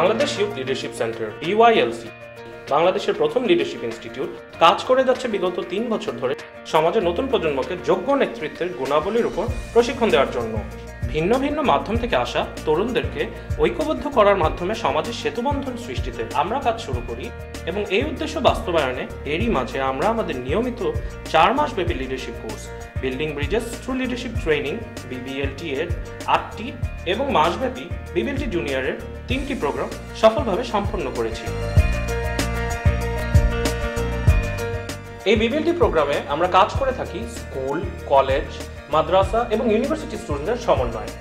Bangladesh youth leadership centre BYLC বাংলাদেশের প্রথম leadership institute কাজ করে যাচ্ছে বিগত 3 বছর ধরে সমাজের নতুন প্রজন্মকে যোগ্য নেতৃত্বের গুণাবলীর উপর প্রশিক্ষণ দেওয়ার জন্য। ভিন্ন ভিন্ন মাধ্যম থেকে আসা তরুণদেরকে ঐক্যবদ্ধ করার মাধ্যমে সমাজের সেতুবন্ধন সৃষ্টিতে আমরা কাজ শুরু করি এবং এই উদ্দেশ্য বাস্তবায়নে এরই মাঝে আমরা আমাদের নিয়মিত 4 মাসব্যাপী leadership course building Bridges through leadership training BBLT এর 8টি এবং মাসব্যাপী BBLT জুনিয়রের 3টি প্রোগ্রাম সফলভাবে সম্পন্ন করেছি। এই BBLT প্রোগ্রামে আমরা কাজ করে থাকি স্কুল, কলেজ, মাদ্রাসা এবং ইউনিভার্সিটি স্টুডেন্টদের সমন্বয়ে।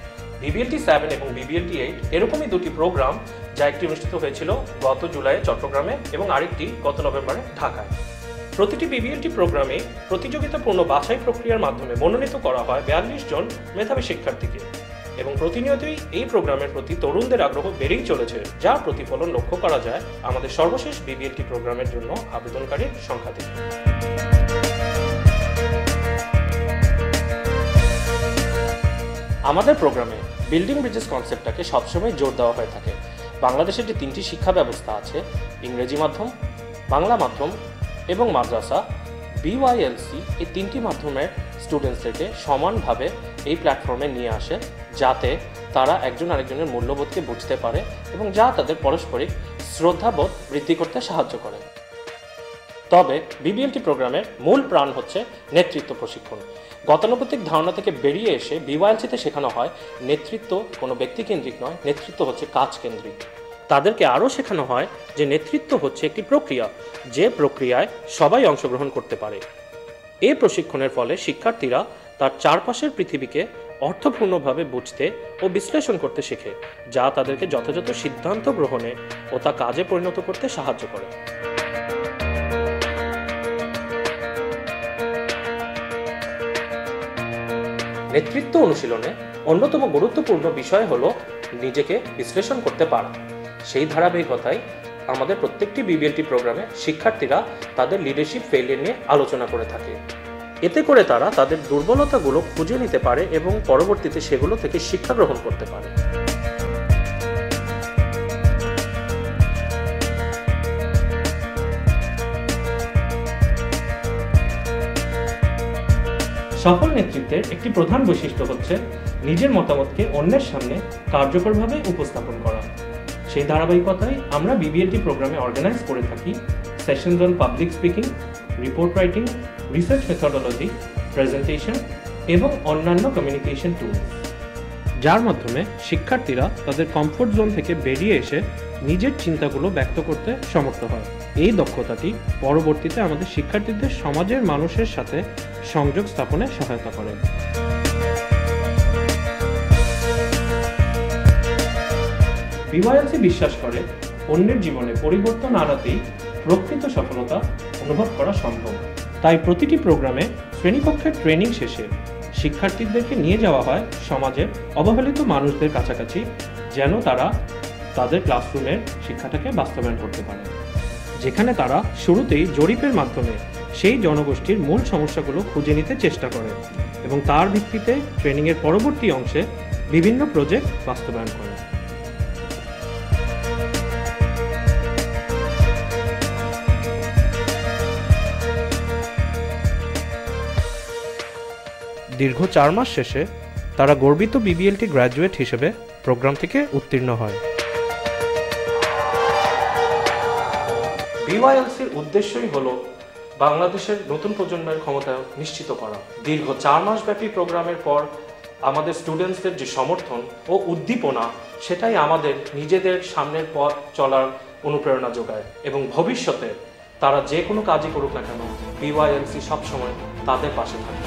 BBLT 7 এবং BBLT 8 এরকমই দুটি প্রোগ্রাম, যা একটি অনুষ্ঠিত হয়েছিল গত জুলাইয়ে চট্টগ্রামে এবং আরেকটি গত নভেম্বরে ঢাকায়। প্রতিটি BBLT প্রোগ্রামে প্রতিযোগিতাপূর্ণ বাছাই প্রক্রিয়ার মাধ্যমে মনোনীত করা হয় 42 জন মেধাবী শিক্ষার্থীকে এবং প্রতিনিয়তই এই প্রোগ্রামের প্রতি তরুণদের আগ্রহ বেড়েই চলেছে, যার প্রতিফলন লক্ষ্য করা যায় আমাদের সর্বশেষ BBLT প্রোগ্রামের জন্য আবেদনকারীর সংখ্যা থেকে। আমাদের প্রোগ্রামে বিল্ডিং ব্রিজেস কনসেপ্টটাকে সবসময় জোর দেওয়া হয়ে থাকে। বাংলাদেশের যে 3টি শিক্ষা ব্যবস্থা আছে, ইংরেজি মাধ্যম, বাংলা মাধ্যম এবং মাদ্রাসা, BYLC এই 3টি মাধ্যমের স্টুডেন্টসদেরকে সমানভাবে এই প্ল্যাটফর্মে নিয়ে আসে, যাতে তারা একজন আরেকজনের মূল্যবোধকে বুঝতে পারে এবং যা তাদের পারস্পরিক শ্রদ্ধাবোধ বৃদ্ধি করতে সাহায্য করে। তবে BBLT প্রোগ্রামের মূল প্রাণ হচ্ছে নেতৃত্ব প্রশিক্ষণ। গতানুগতিক ধারণা থেকে বেরিয়ে এসে BYLC-তে শেখানো হয় নেতৃত্ব কোনো ব্যক্তিকেন্দ্রিক নয়, নেতৃত্ব হচ্ছে কাজ কেন্দ্রিক। তাদেরকে আরও শেখানো হয় যে নেতৃত্ব হচ্ছে একটি প্রক্রিয়া, যে প্রক্রিয়ায় সবাই অংশগ্রহণ করতে পারে। এই প্রশিক্ষণের ফলে শিক্ষার্থীরা তার চারপাশের পৃথিবীকে অর্থপূর্ণভাবে বুঝতে ও বিশ্লেষণ করতে শেখে, যা তাদেরকে যথাযথ সিদ্ধান্ত গ্রহণে ও তা কাজে পরিণত করতে সাহায্য করে। নেতৃত্ব অনুশীলনে অন্যতম গুরুত্বপূর্ণ বিষয় হলো নিজেকে বিশ্লেষণ করতে পারা। সেই ধারাবাহিকতায় আমাদের প্রত্যেকটি BBLT প্রোগ্রামে শিক্ষার্থীরা তাদের লিডারশিপ ফেইলিয়ার নিয়ে আলোচনা করে থাকে। এতে করে তারা তাদের দুর্বলতাগুলো খুঁজে নিতে পারে এবং পরবর্তীতে সেগুলো থেকে শিক্ষা গ্রহণ করতে পারে। সফল নেতৃত্বের একটি প্রধান বৈশিষ্ট্য হচ্ছে নিজের মতামতকে অন্যের সামনে কার্যকরভাবে উপস্থাপন করা। সেই ধারাবাহিকতায় আমরা BBLT প্রোগ্রামে অর্গানাইজ করে থাকি sessions on public speaking, report writing, research methodology, presentation এবং অন্যান্য কমিউনিকেশন টুলস, যার মাধ্যমে শিক্ষার্থীরা তাদের কমফোর্ট জোন থেকে বেরিয়ে এসে নিজের চিন্তাগুলো ব্যক্ত করতে সমর্থ হয়। এই দক্ষতাটি পরবর্তীতে আমাদের শিক্ষার্থীদের সমাজের মানুষের সাথে সংযোগ স্থাপনে সহায়তা করে। BYLC বিশ্বাস করে অন্যের জীবনে পরিবর্তন আনাতেই প্রকৃত সফলতা অনুভব করা সম্ভব। তাই প্রতিটি প্রোগ্রামে শ্রেণীকক্ষের ট্রেনিং শেষে শিক্ষার্থীদেরকে নিয়ে যাওয়া হয় সমাজের অবহেলিত মানুষদের কাছাকাছি, যেন তারা তাদের ক্লাসরুমের শিক্ষাটাকে বাস্তবায়ন করতে পারে, যেখানে তারা শুরুতেই জরিপের মাধ্যমে সেই জনগোষ্ঠীর মূল সমস্যাগুলো খুঁজে নিতে চেষ্টা করে এবং তার ভিত্তিতে ট্রেনিংয়ের পরবর্তী অংশে বিভিন্ন প্রজেক্ট বাস্তবায়ন করে। দীর্ঘ 4 মাস শেষে তারা গর্বিত BBLT গ্র্যাজুয়েট হিসেবে প্রোগ্রাম থেকে উত্তীর্ণ হয়। BYLC-র উদ্দেশ্যই হলো বাংলাদেশের নতুন প্রজন্মের ক্ষমতায়ন নিশ্চিত করা। দীর্ঘ 4 মাসব্যাপী প্রোগ্রামের পর আমাদের স্টুডেন্টসদের যে সমর্থন ও উদ্দীপনা, সেটাই আমাদের নিজেদের সামনের পথ চলার অনুপ্রেরণা যোগায় এবং ভবিষ্যতে তারা যে কোনো কাজই করুক না কেন, BYLC সবসময় তাদের পাশে থাকে।